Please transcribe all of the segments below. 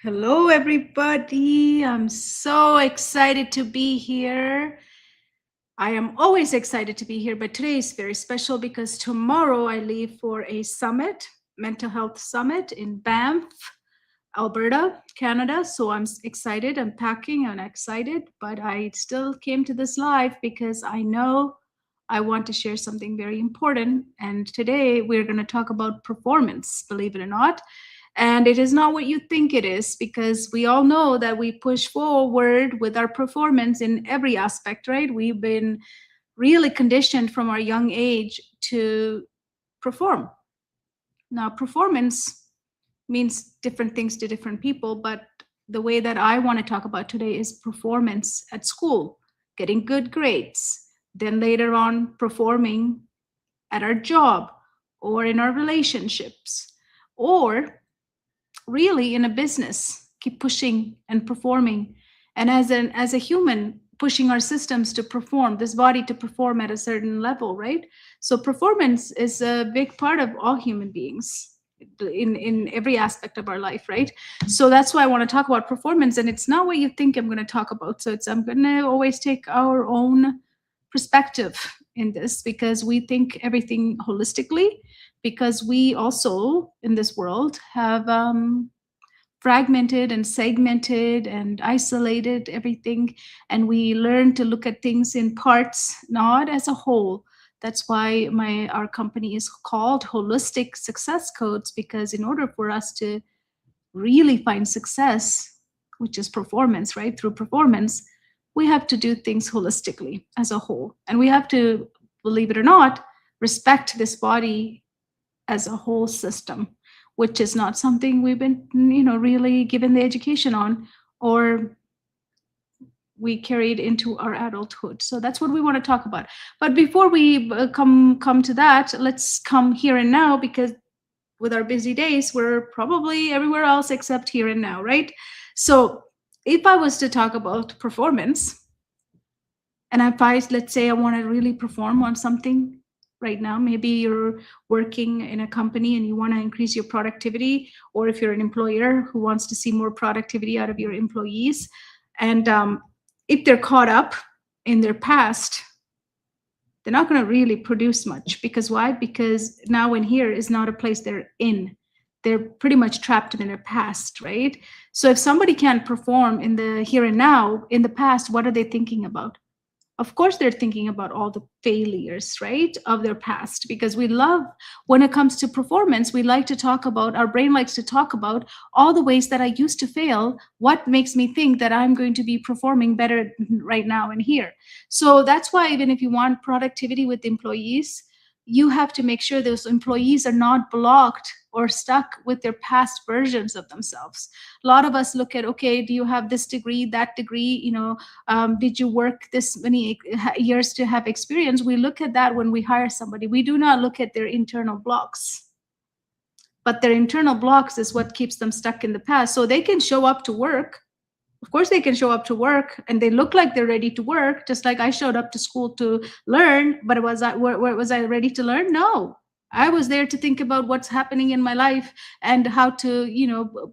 Hello, everybody. I'm so excited to be here. I am always excited to be here, but today is very special because tomorrow I leave for a summit, mental health summit in Banff, Alberta, Canada. So I'm excited. I'm packing and excited, but I still came to this live because I know I want to share something very important. And today we're going to talk about performance, believe it or not. And it is not what you think it is, because we all know that we push forward with our performance in every aspect, right? We've been really conditioned from our young age to perform. Now, performance means different things to different people, but the way that I want to talk about today is performance at school, getting good grades, then later on performing at our job or in our relationships, or really in a business, keep pushing and performing, and as a human, pushing our systems to perform, this body to perform at a certain level, right? So performance is a big part of all human beings in every aspect of our life, right? So that's why I want to talk about performance, and it's not what you think I'm going to talk about. So it's I'm going to always take our own perspective in this, because we think everything holistically, because we also in this world have fragmented and segmented and isolated everything, and we learn to look at things in parts, not as a whole. That's why our company is called Holistic Success Codes, because in order for us to really find success, which is performance, right? Through performance, we have to do things holistically as a whole. And we have to, believe it or not, respect this body as a whole system, which is not something we've been, really given the education on, or we carried into our adulthood. So that's what we want to talk about. But before we come to that, let's come here and now, because with our busy days, we're probably everywhere else except here and now, right? So if I was to talk about performance, and if let's say I want to really perform on something right now, maybe you're working in a company and you want to increase your productivity, or if you're an employer who wants to see more productivity out of your employees, and if they're caught up in their past, they're not going to really produce much. Because why? Because now and here is not a place they're in. They're pretty much trapped in their past, right? So if somebody can't perform in the here and now, in the past, what are they thinking about? Of course they're thinking about all the failures, right, of their past. Because we love, when it comes to performance, we like to talk about, our brain likes to talk about all the ways that I used to fail, what makes me think that I'm going to be performing better right now and here. So that's why, even if you want productivity with employees, you have to make sure those employees are not blocked or stuck with their past versions of themselves. A lot of us look at, okay, do you have this degree, that degree, did you work this many years to have experience? We look at that when we hire somebody. We do not look at their internal blocks. But their internal blocks is what keeps them stuck in the past. So they can show up to work. Of course, they can show up to work and they look like they're ready to work, just like I showed up to school to learn. But was I ready to learn? No. I was there to think about what's happening in my life and how to,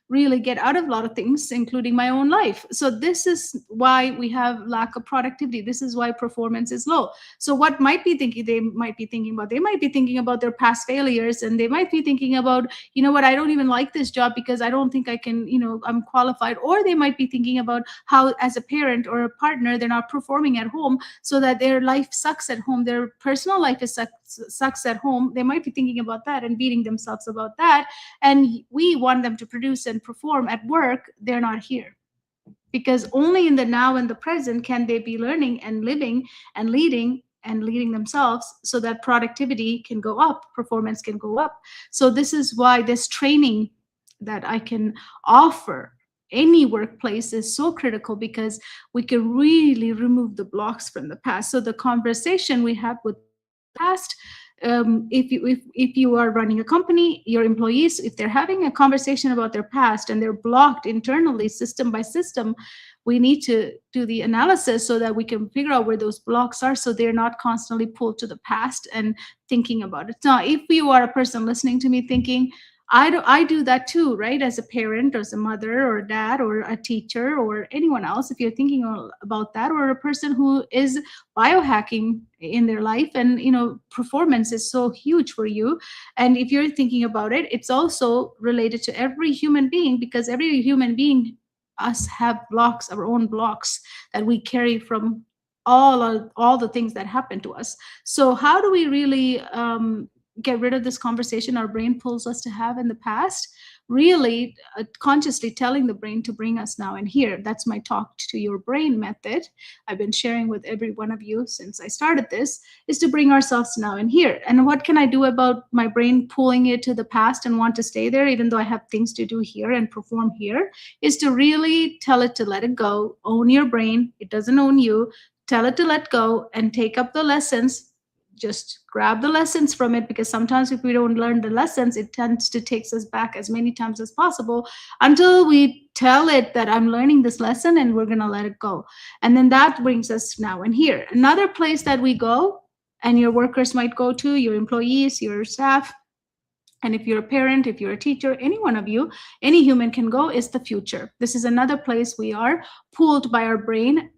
really get out of a lot of things, including my own life. So this is why we have lack of productivity. This is why performance is low. So what they might be thinking about their past failures, and they might be thinking about, what, I don't even like this job because I don't think I can, I'm qualified. Or they might be thinking about how, as a parent or a partner, they're not performing at home, so that their life sucks at home, their personal life sucks at home. They might be thinking about that and beating themselves about that. And we want them to produce and perform at work. They're not here, because only in the now and the present can they be learning and living and leading themselves, so that productivity can go up, performance can go up. So this is why this training that I can offer any workplace is so critical, because we can really remove the blocks from the past. So the conversation we have with past, if you are running a company, your employees, if they're having a conversation about their past and they're blocked internally, system by system, we need to do the analysis so that we can figure out where those blocks are, so they're not constantly pulled to the past and thinking about it. Now, if you are a person listening to me thinking, I do that too, right? As a parent or as a mother or a dad or a teacher or anyone else, if you're thinking about that, or a person who is biohacking in their life, and performance is so huge for you. And if you're thinking about it, it's also related to every human being, because every human being, us, have blocks, our own blocks that we carry from all the things that happen to us. So how do we really get rid of this conversation our brain pulls us to have in the past? Really consciously telling the brain to bring us now and here. That's my talk to your brain method. I've been sharing with every one of you since I started this, is to bring ourselves now and here. And what can I do about my brain pulling it to the past and want to stay there, even though I have things to do here and perform here? Is to really tell it to let it go. Own your brain. It doesn't own you. Tell it to let go and take up the lessons. Just grab the lessons from it, because sometimes if we don't learn the lessons, it tends to takes us back as many times as possible until we tell it that I'm learning this lesson, and we're going to let it go. And then that brings us now and here. Another place that we go, and your workers might go to, your employees, your staff, and if you're a parent, if you're a teacher, any one of you, any human can go, is the future. This is another place we are pulled by our brain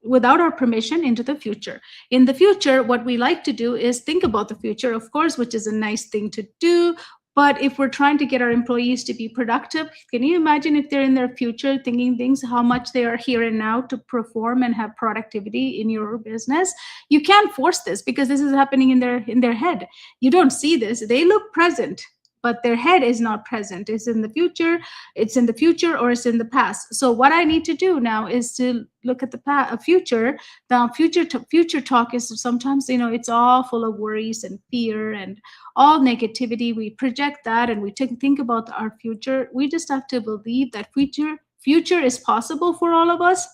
without our permission into the future. In the future, what we like to do is think about the future, of course, which is a nice thing to do. But if we're trying to get our employees to be productive, can you imagine if they're in their future thinking things, how much they are here and now to perform and have productivity in your business? You can't force this, because this is happening in their head. You don't see this. They look present, but their head is not present. It's in the future, or it's in the past. So what I need to do now is to look at the future. Now, future talk is sometimes, it's all full of worries and fear and all negativity. We project that, and we think about our future. We just have to believe that future is possible for all of us,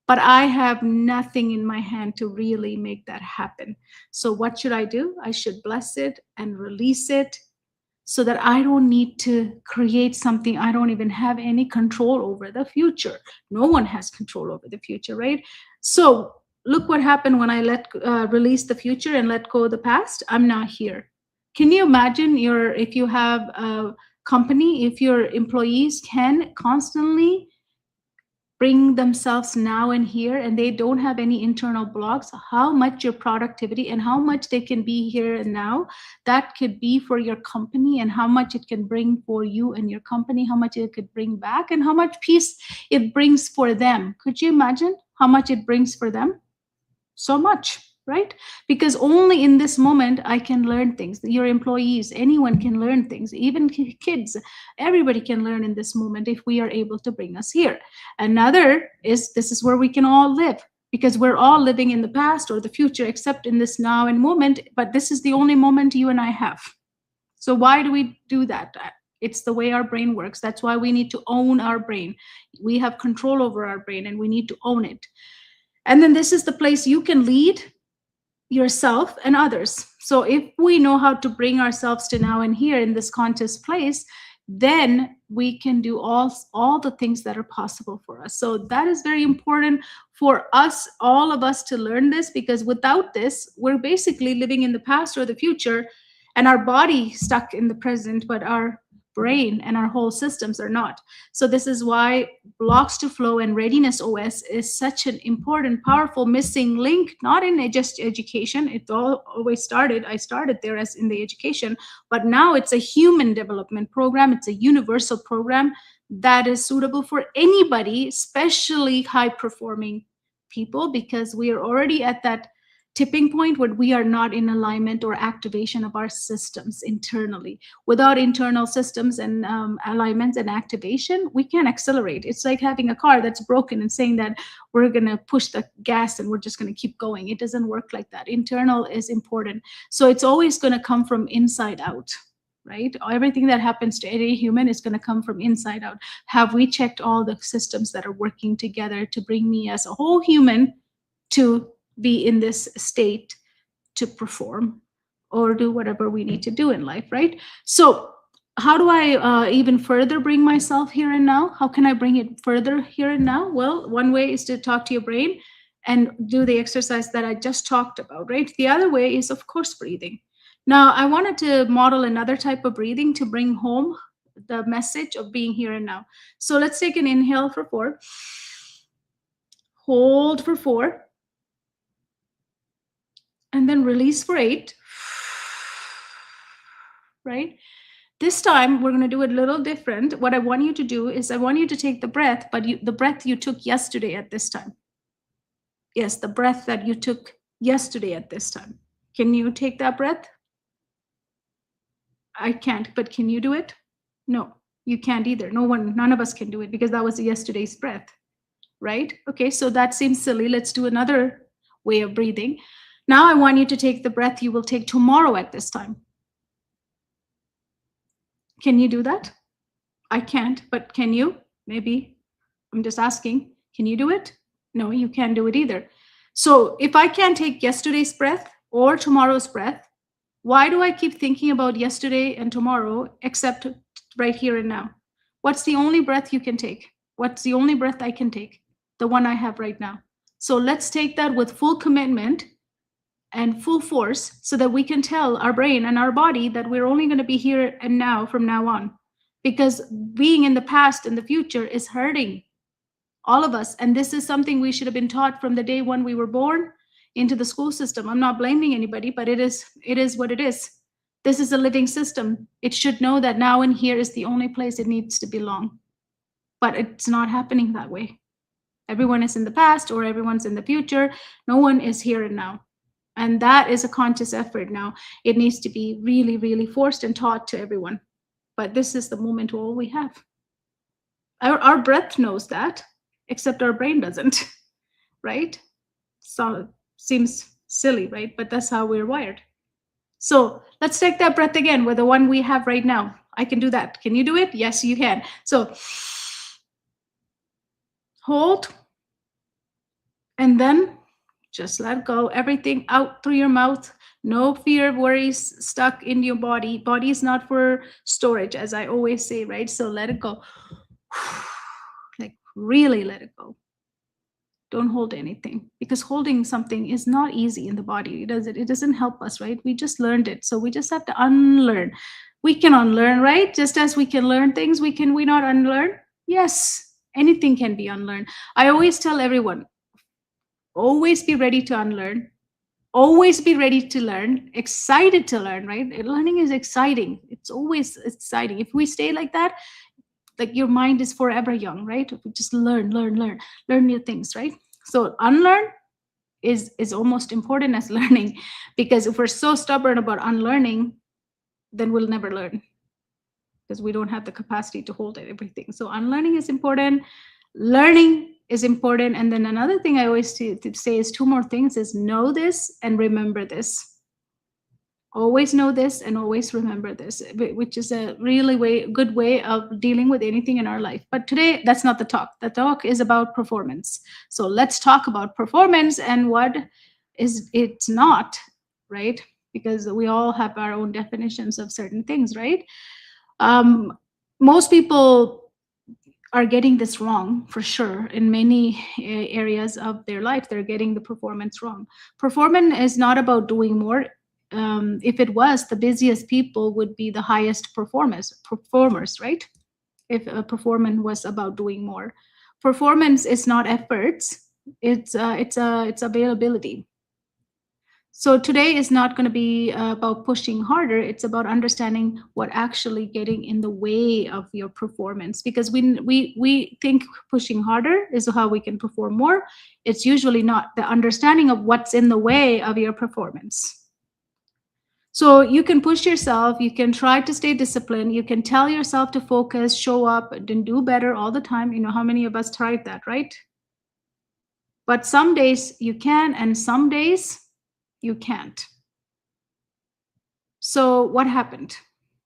but I have nothing in my hand to really make that happen. So what should I do? I should bless it and release it, so that I don't need to create something I don't even have any control over the future. No one has control over the future, right? So look what happened when I release the future and let go of the past. I'm not here. Can you imagine if you have a company, if your employees can constantly bring themselves now and here, and they don't have any internal blocks, how much your productivity and how much they can be here and now, that could be for your company, and how much it can bring for you and your company, how much it could bring back, and how much peace it brings for them. Could you imagine how much it brings for them? So much, right? Because only in this moment I can learn things. Your employees, anyone can learn things, even kids, everybody can learn in this moment if we are able to bring us here. Another is, this is where we can all live, because we're all living in the past or the future, except in this now and moment. But this is the only moment you and I have. So why do we do that? It's the way our brain works. That's why we need to own our brain. We have control over our brain, and we need to own it. And then this is the place you can lead yourself and others. So if we know how to bring ourselves to now and here in this conscious place, then we can do all the things that are possible for us. So that is very important for us, all of us, to learn this, because without this, we're basically living in the past or the future, and our body stuck in the present, but our brain and our whole systems are not. So this is why blocks to flow and readiness OS is such an important, powerful missing link, not in just education. It I started there as in the education, but now it's a human development program. It's a universal program that is suitable for anybody, especially high performing people, because we are already at that tipping point where we are not in alignment or activation of our systems internally. Without internal systems and alignments and activation, we can't accelerate. It's like having a car that's broken and saying that we're going to push the gas and we're just going to keep going. It doesn't work like that. Internal is important. So it's always going to come from inside out, right? Everything that happens to any human is going to come from inside out. Have we checked all the systems that are working together to bring me as a whole human to be in this state to perform or do whatever we need to do in life, right? So how do I even further bring myself here and now? How can I bring it further here and now? Well, one way is to talk to your brain and do the exercise that I just talked about, right? The other way is, of course, breathing. Now, I wanted to model another type of breathing to bring home the message of being here and now. So let's take an inhale for 4, hold for 4, and then release for 8. Right? This time we're going to do it a little different. What I want you to do is I want you to take the breath, but the breath you took yesterday at this time. Yes, the breath that you took yesterday at this time. Can you take that breath? I can't, but can you do it? No, you can't either. None of us can do it because that was yesterday's breath, right? Okay, so that seems silly. Let's do another way of breathing. Now I want you to take the breath you will take tomorrow at this time. Can you do that? I can't, but can you? Maybe. I'm just asking. Can you do it? No, you can't do it either. So if I can't take yesterday's breath or tomorrow's breath, why do I keep thinking about yesterday and tomorrow except right here and now? What's the only breath you can take? What's the only breath I can take? The one I have right now. So let's take that with full commitment and full force so that we can tell our brain and our body that we're only going to be here and now from now on. Because being in the past and the future is hurting all of us. And this is something we should have been taught from the day when we were born into the school system. I'm not blaming anybody, but it is what it is. This is a living system. It should know that now and here is the only place it needs to belong. But it's not happening that way. Everyone is in the past or everyone's in the future. No one is here and now. And that is a conscious effort now. It needs to be really, really forced and taught to everyone. But this is the moment all we have. Our breath knows that, except our brain doesn't, right? So seems silly, right? But that's how we're wired. So let's take that breath again with the one we have right now. I can do that. Can you do it? Yes, you can. So hold, and then just let go. Everything out through your mouth. No fear, worries stuck in your body. Body is not for storage, as I always say, right? So let it go. Like really let it go. Don't hold anything, because holding something is not easy in the body. It doesn't help us, right? We just learned it, so we just have to unlearn. We can unlearn, right? Just as we can learn things, we not unlearn? Yes, anything can be unlearned. I always tell everyone, always be ready to unlearn, always be ready to learn, excited to learn, right? Learning is exciting. It's always exciting. If we stay like that, like your mind is forever young, right? We just learn new things, right? So unlearn is almost important as learning, because if we're so stubborn about unlearning, then we'll never learn, because we don't have the capacity to hold everything. So unlearning is important, learning is important. And then another thing I always say is 2 more things: is know this and remember this. Always know this and always remember this, which is a really good way of dealing with anything in our life. But today, that's not the talk. The talk is about performance. So let's talk about performance and what is it's not, right? Because we all have our own definitions of certain things, right? Most people are getting this wrong for sure. In many areas of their life, they're getting the performance wrong. Performance is not about doing more. If it was, the busiest people would be the highest performers, right? If a performance was about doing more. Performance is not efforts, it's availability. So today is not going to be about pushing harder. It's about understanding what actually getting in the way of your performance. Because we think pushing harder is how we can perform more. It's usually not. The understanding of what's in the way of your performance. So you can push yourself, you can try to stay disciplined, you can tell yourself to focus, show up, and do better all the time. You know, how many of us tried that, right? But some days you can, and some days you can't. So what happened?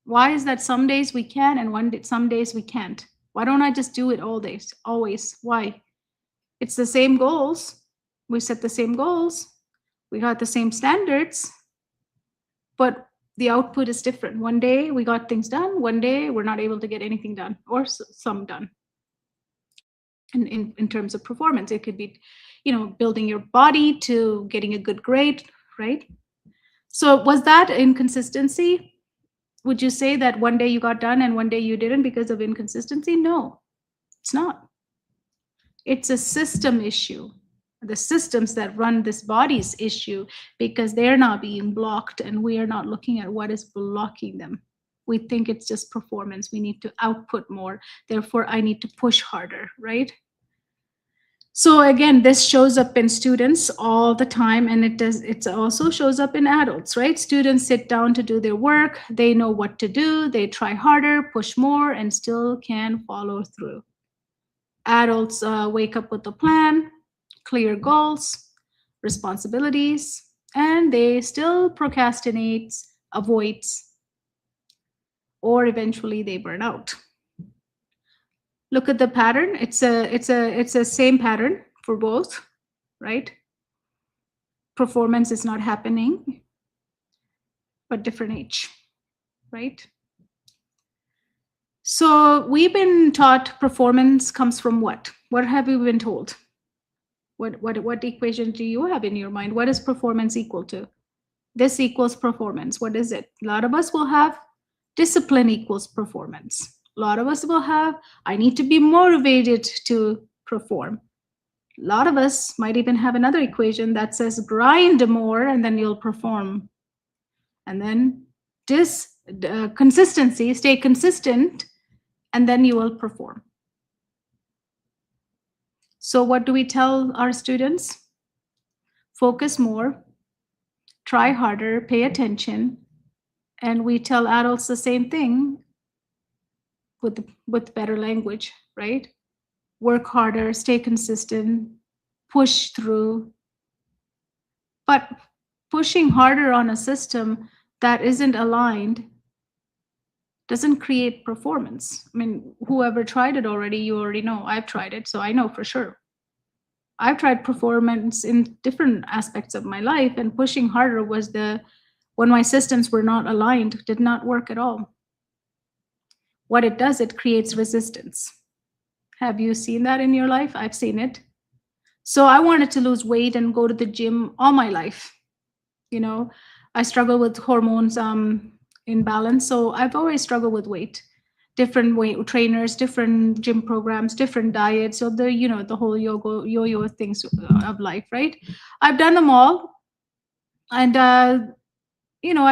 Why is that some days we can and some days we can't? Why don't I just do it all days, always? Why? It's the same goals. We set the same goals. We got the same standards, but the output is different. One day we got things done. One day we're not able to get anything done, or some done. And in terms of performance, it could be, building your body to getting a good grade, right? So was that inconsistency? Would you say that one day you got done and one day you didn't because of inconsistency? No, it's not. It's a system issue. The systems that run this body's issue because they're not being blocked and we are not looking at what is blocking them. We think it's just performance. We need to output more. Therefore, I need to push harder, right? So again, this shows up in students all the time, and it also shows up in adults, right? Students sit down to do their work, they know what to do, they try harder, push more, and still can follow through. Adults wake up with a plan, clear goals, responsibilities, and they still procrastinate, avoids, or eventually they burn out. Look at the pattern. It's a same pattern for both, right? Performance is not happening, but different age, right? So we've been taught performance comes from what? What have we been told? What equation do you have in your mind? What is performance equal to? This equals performance. What is it? A lot of us will have discipline equals performance. A lot of us will have I need to be motivated to perform. A lot of us might even have another equation that says grind more and then you'll perform. And then consistency, stay consistent, and then you will perform. So what do we tell our students? Focus more, try harder, pay attention. And we tell adults the same thing with better language, right? Work harder, stay consistent, push through. But pushing harder on a system that isn't aligned doesn't create performance. I mean, whoever tried it already, you already know. I've tried it, so I know for sure. I've tried performance in different aspects of my life, and pushing harder was when my systems were not aligned, did not work at all. What it does, it creates resistance. Have you seen that in your life? I've seen it. So I wanted to lose weight and go to the gym all my life. You know, I struggle with hormones imbalance, so I've always struggled with weight. Different weight trainers, different gym programs, different diets. So the whole yo-yo things of life, right? I've done them all, and I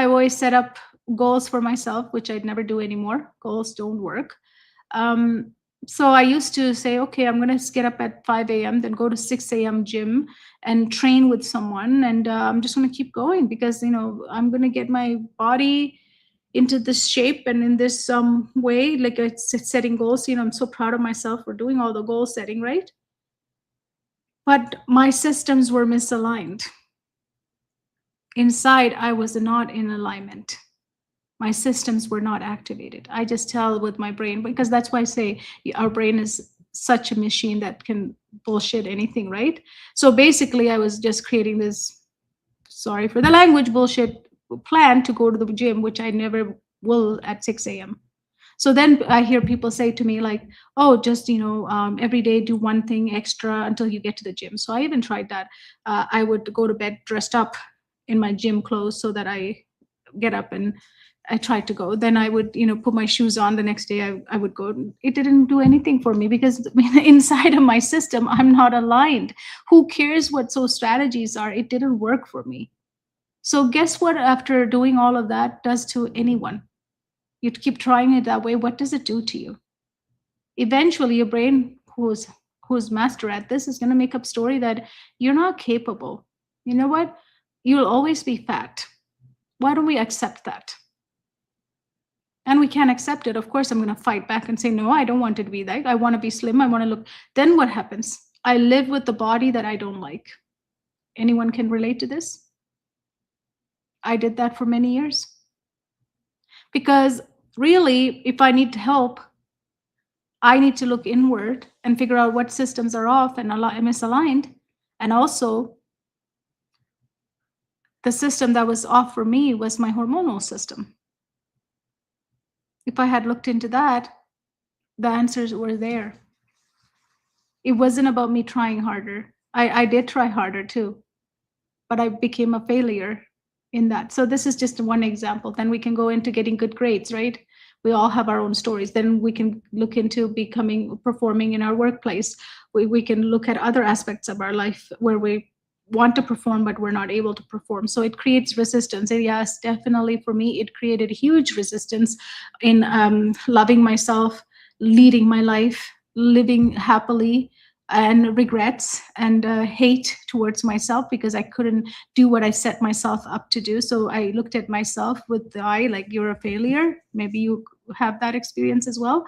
always set up goals for myself, which I'd never do anymore. Goals don't work. So I used to say, okay, I'm going to get up at 5 a.m., then go to 6 a.m. gym and train with someone. And I'm just going to keep going because, I'm going to get my body into this shape and in this way, like it's setting goals. I'm so proud of myself for doing all the goal setting, right? But my systems were misaligned. Inside, I was not in alignment. My systems were not activated. I just tell with my brain, because that's why I say our brain is such a machine that can bullshit anything, right? So basically, I was just creating this, sorry for the language, bullshit plan to go to the gym, which I never will at 6 a.m. So then I hear people say to me like, oh, just, every day do one thing extra until you get to the gym. So I even tried that. I would go to bed dressed up in my gym clothes so that I get up and I tried to go. Then I would, put my shoes on the next day. I would go. It didn't do anything for me because inside of my system, I'm not aligned. Who cares what those strategies are? It didn't work for me. So guess what? After doing all of that does to anyone, you keep trying it that way. What does it do to you? Eventually, your brain, who's master at this, is going to make up story that you're not capable. You know what? You'll always be fat. Why don't we accept that? And we can't accept it. Of course, I'm going to fight back and say, no, I don't want it to be that. I want to be slim. I want to look. Then what happens? I live with the body that I don't like. Anyone can relate to this? I did that for many years. Because really, if I need help, I need to look inward and figure out what systems are off and misaligned. And also, the system that was off for me was my hormonal system. If I had looked into that, the answers were there. It wasn't about me trying harder. I did try harder too, but I became a failure in that. So this is just one example. Then we can go into getting good grades, right? We all have our own stories. Then we can look into performing in our workplace. We can look at other aspects of our life where we want to perform, but we're not able to perform. So it creates resistance. And yes, definitely for me, it created huge resistance in loving myself, leading my life, living happily, and regrets and hate towards myself because I couldn't do what I set myself up to do. So I looked at myself with the eye like, you're a failure. Maybe you have that experience as well.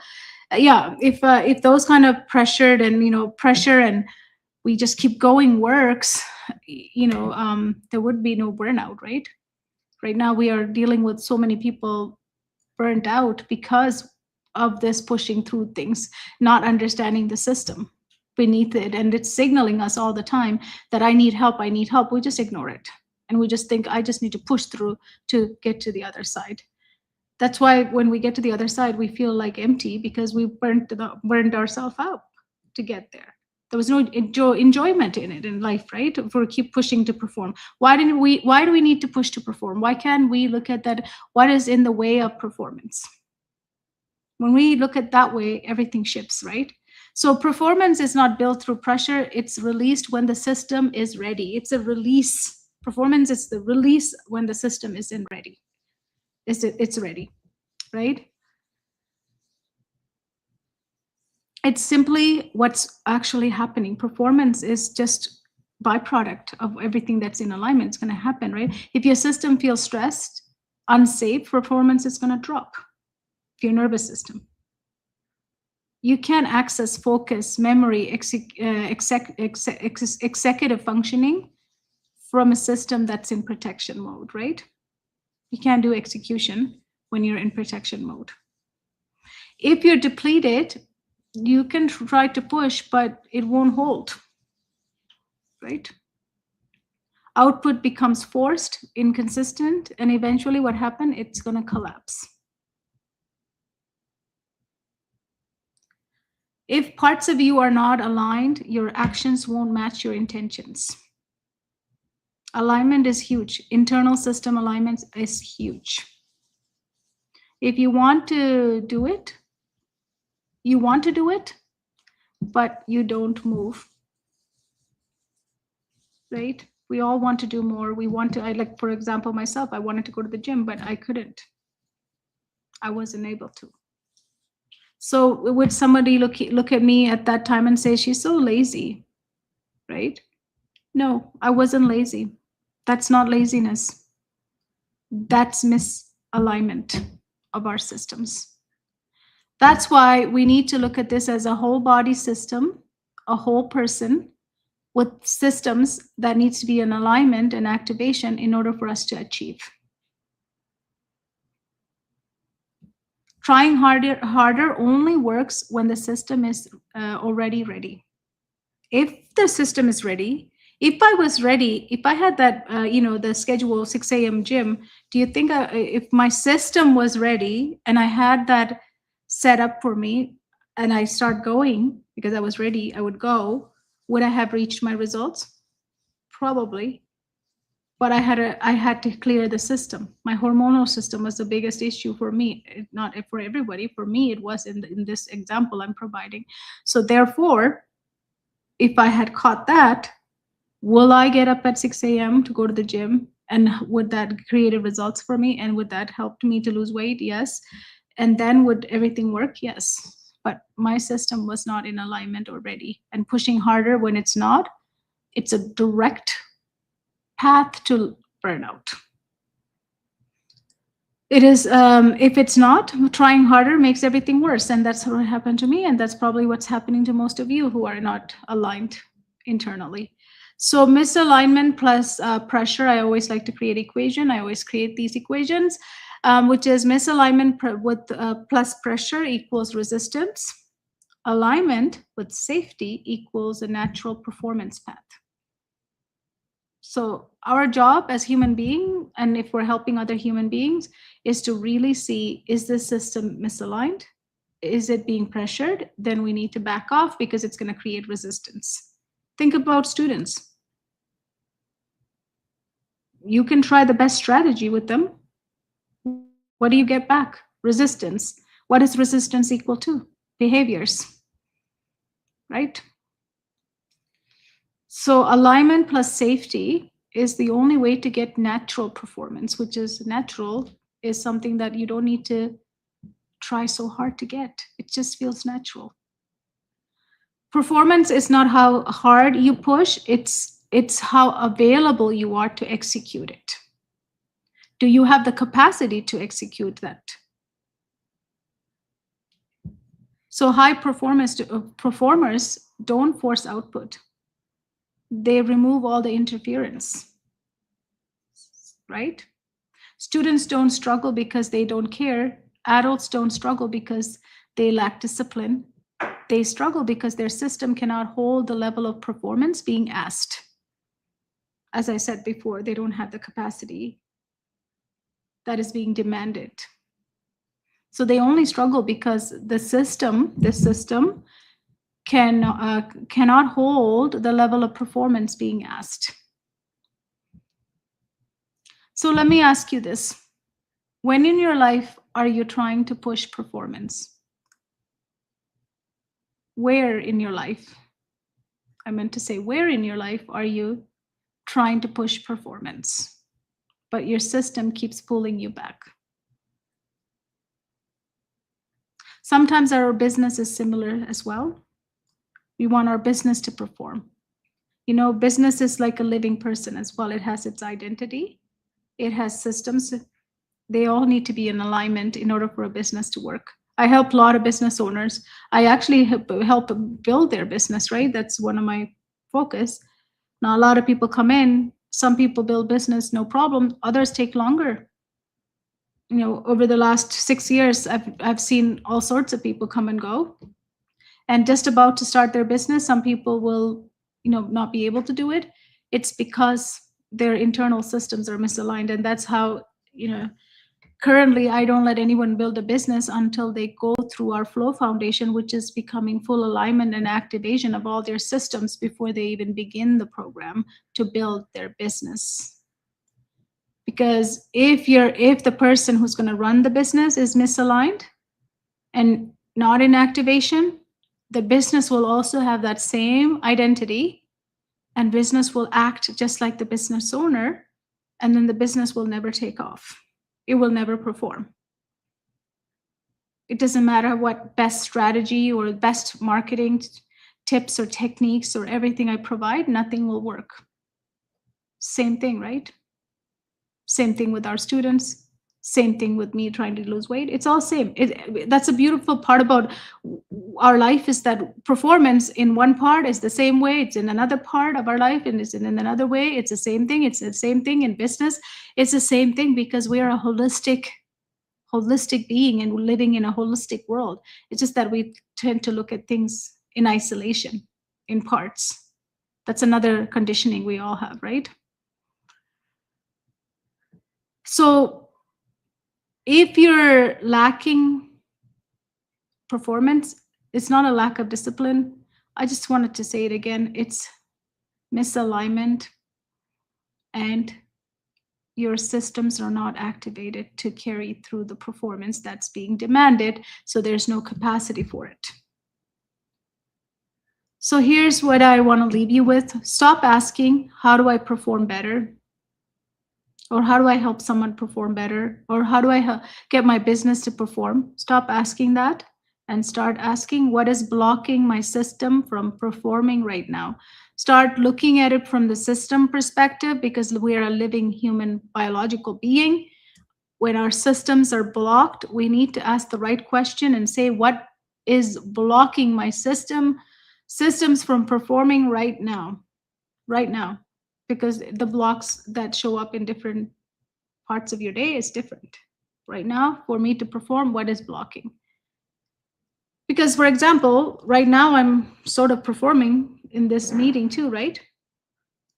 Yeah, if those kind of pressured and pressure and we just keep going works, there would be no burnout, right? Right now we are dealing with so many people burnt out because of this pushing through things, not understanding the system beneath it, and it's signaling us all the time that I need help, I need help. We just ignore it and we just think I just need to push through to get to the other side. That's why when we get to the other side we feel like empty, because we burned ourselves out to get there. There was no enjoyment in it in life, right? If we keep pushing to perform, why do we need to push to perform? Why can't we look at that, what is in the way of performance? When we look at that way, everything shifts, right? So performance is not built through pressure, it's released when the system is ready. It's a release. Performance is the release when the system isn't ready. It's ready, right? It's simply what's actually happening. Performance is just byproduct of everything that's in alignment. It's going to happen, right? If your system feels stressed, unsafe, performance is going to drop. Your nervous system. You can't access focus, memory, executive functioning from a system that's in protection mode, right? You can't do execution when you're in protection mode. If you're depleted, you can try to push, but it won't hold, right? Output becomes forced, inconsistent, and eventually what happens? It's going to collapse. If parts of you are not aligned, your actions won't match your intentions. Alignment is huge. Internal system alignment is huge. If you want to do it, but you don't move, right? We all want to do more. Like, for example, myself, I wanted to go to the gym, but I couldn't. I wasn't able to. So would somebody look at me at that time and say, she's so lazy, right? No, I wasn't lazy. That's not laziness. That's misalignment of our systems. That's why we need to look at this as a whole body system, a whole person with systems that needs to be in alignment and activation in order for us to achieve. Trying harder only works when the system is already ready. If the system is ready, if I was ready, if I had that, the schedule 6 a.m. gym, do you think if my system was ready and I had that set up for me and I start going because I was ready, I would go, would I have reached my results? Probably. But I had to clear the system. My hormonal system was the biggest issue for me, not for everybody. For me, it was in this example I'm providing. So therefore, if I had caught that, will I get up at 6 a.m. to go to the gym? And would that create results for me? And would that help me to lose weight? Yes. And then would everything work? Yes. But my system was not in alignment or ready. And pushing harder when it's not, it's a direct path to burnout. It is, if it's not, trying harder makes everything worse. And that's what happened to me. And that's probably what's happening to most of you who are not aligned internally. So misalignment plus pressure, I always like to create equation. I always create these equations, which is misalignment with plus pressure equals resistance. Alignment with safety equals a natural performance path. So our job as human being, and if we're helping other human beings, is to really see, is this system misaligned? Is it being pressured? Then we need to back off because it's going to create resistance. Think about students. you can try the best strategy with them. What do you get back? Resistance. What is resistance equal to? Behaviors, right? So alignment plus safety is the only way to get natural performance, which is natural, is something that you don't need to try so hard to get. It just feels natural. Performance is not how hard you push, it's how available you are to execute it. Do you have the capacity to execute that? So high performers don't force output. They remove all the interference, right? Students don't struggle because they don't care. Adults don't struggle because they lack discipline. They struggle because their system cannot hold the level of performance being asked. As I said before, they don't have the capacity that is being demanded. So they only struggle because the system cannot hold the level of performance being asked. So let me ask you this. When in your life are you trying to push performance? Where in your life? I meant to say, where in your life are you trying to push performance, but your system keeps pulling you back? Sometimes our business is similar as well. We want our business to perform. You know, business is like a living person as well. It has its identity. It has systems. They all need to be in alignment in order for a business to work. I help a lot of business owners. I actually help build their business, right? That's one of my focus. Now, a lot of people come in. Some people build business, no problem. Others take longer. You know, over the last 6 years, I've seen all sorts of people come and go. And just about to start their business, some people will, not be able to do it. It's because their internal systems are misaligned, and that's how, currently I don't let anyone build a business until they go through our flow foundation, which is becoming full alignment and activation of all their systems before they even begin the program to build their business. Because if the person who's going to run the business is misaligned and not in activation, the business will also have that same identity, and business will act just like the business owner, and then the business will never take off. It will never perform. It doesn't matter what best strategy or best marketing tips or techniques or everything I provide, nothing will work. Same thing, right? Same thing with our students. Same thing with me trying to lose weight. It's all same. That's a beautiful part about our life, is that performance in one part is the same way. It's in another part of our life, and it's in another way. It's the same thing. It's the same thing in business. It's the same thing because we are a holistic being and we're living in a holistic world. It's just that we tend to look at things in isolation, in parts. That's another conditioning we all have, right? So if you're lacking performance, it's not a lack of discipline. I just wanted to say it again. It's misalignment, and your systems are not activated to carry through the performance that's being demanded, so there's no capacity for it. So here's what I want to leave you with. Stop asking, how do I perform better? Or how do I help someone perform better? Or how do I get my business to perform? Stop asking that and start asking, what is blocking my system from performing right now? Start looking at it from the system perspective, because we are a living human biological being. When our systems are blocked, we need to ask the right question and say, what is blocking my systems from performing right now? Right now. Because the blocks that show up in different parts of your day is different. Right now, for me to perform, what is blocking? Because, for example, right now I'm sort of performing in this meeting too, right?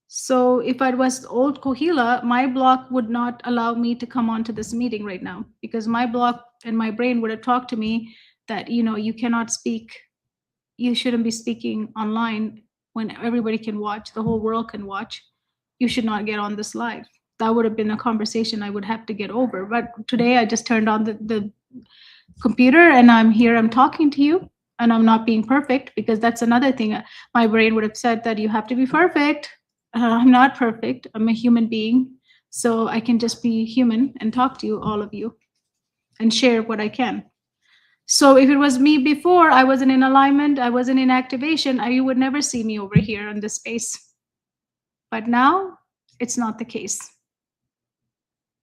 So if I was old Kohila, my block would not allow me to come onto this meeting right now, because my block and my brain would have talked to me that, you cannot speak, you shouldn't be speaking online when everybody can watch, the whole world can watch. You should not get on this live. That would have been a conversation I would have to get over. But today I just turned on the computer and I'm here, I'm talking to you, and I'm not being perfect, because that's another thing. My brain would have said that you have to be perfect. I'm not perfect. I'm a human being. So I can just be human and talk to you, all of you, and share what I can. So if it was me before, I wasn't in alignment, I wasn't in activation, you would never see me over here in this space. But now it's not the case.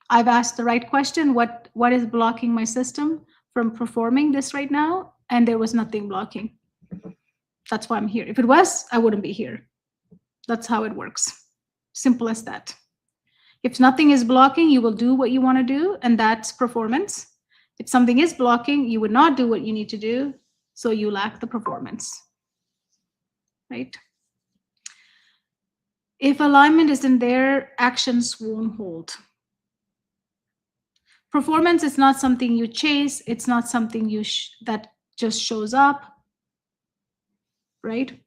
I've asked the right question. What is blocking my system from performing this right now? And there was nothing blocking. That's why I'm here. If it was, I wouldn't be here. That's how it works. Simple as that. If nothing is blocking, you will do what you want to do, and that's performance. If something is blocking, you would not do what you need to do, so you lack the performance, right? If alignment isn't there, actions won't hold. Performance is not something you chase. It's not something that just shows up, right?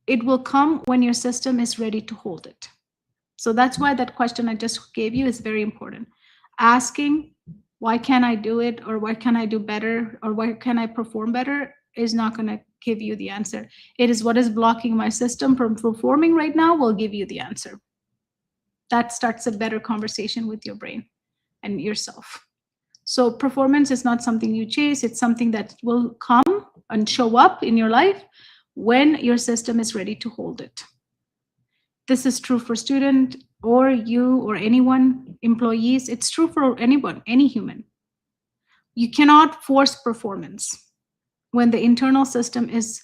It will come when your system is ready to hold it. So that's why that question I just gave you is very important. Asking, why can't I do it? Or why can I do better? Or why can I perform better? Is not going to give you the answer. It is what is blocking my system from performing right now will give you the answer. That starts a better conversation with your brain and yourself. So performance is not something you chase. It's something that will come and show up in your life when your system is ready to hold it. This is true for student or you or anyone, employees. It's true for anyone, any human. You cannot force performance when the internal system is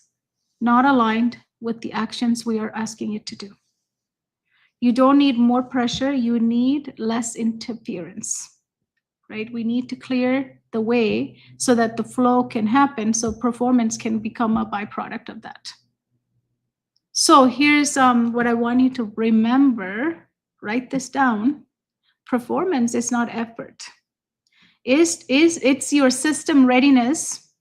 not aligned with the actions we are asking it to do. You don't need more pressure. You need less interference, right? We need to clear the way so that the flow can happen, so performance can become a byproduct of that. So here's what I want you to remember. Write this down. Performance is not effort. It's your system readiness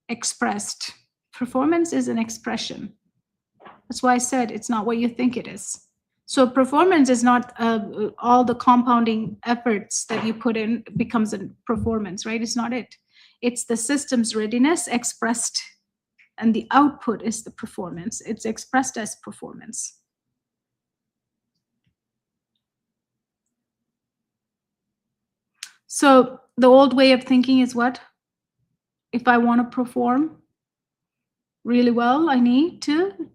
expressed. Performance is an expression. That's why I said it's not what you think it is. So performance is not all the compounding efforts that you put in becomes a performance, right? It's not it. It's the system's readiness expressed, and the output is the performance. It's expressed as performance. So the old way of thinking is what? If I want to perform really well, I need to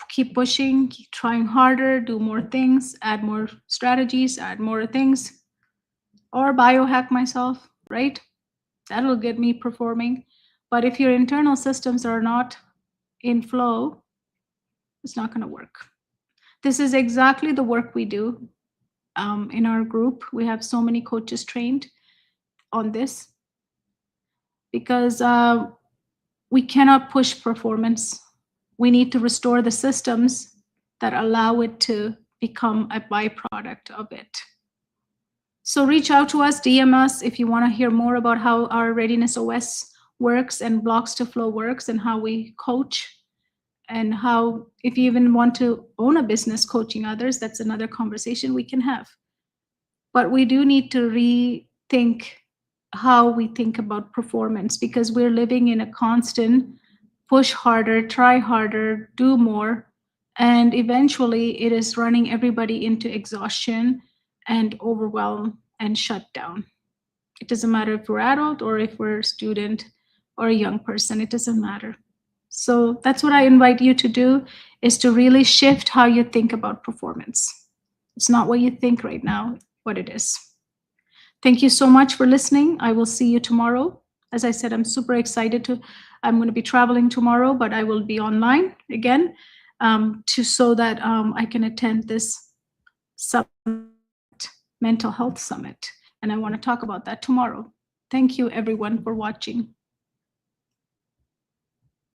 keep pushing, keep trying harder, do more things, add more strategies, add more things, or biohack myself, right? That'll get me performing. But if your internal systems are not in flow, it's not going to work. This is exactly the work we do in our group. We have so many coaches trained on this because we cannot push performance. We need to restore the systems that allow it to become a byproduct of it. So reach out to us, DM us if you want to hear more about how our Readiness OS works and Blocks to Flow works and how we coach, and how, if you even want to own a business coaching others, that's another conversation we can have. But we do need to rethink how we think about performance, because we're living in a constant push harder, try harder, do more, and eventually it is running everybody into exhaustion and overwhelm and shut down. It doesn't matter if we're adult or if we're a student or a young person, it doesn't matter. So that's what I invite you to do, is to really shift how you think about performance. It's not what you think right now, what it is. Thank you so much for listening. I will see you tomorrow. As I said, I'm super excited I'm going to be traveling tomorrow, but I will be online again so that I can attend this summit, mental health summit. And I want to talk about that tomorrow. Thank you everyone for watching.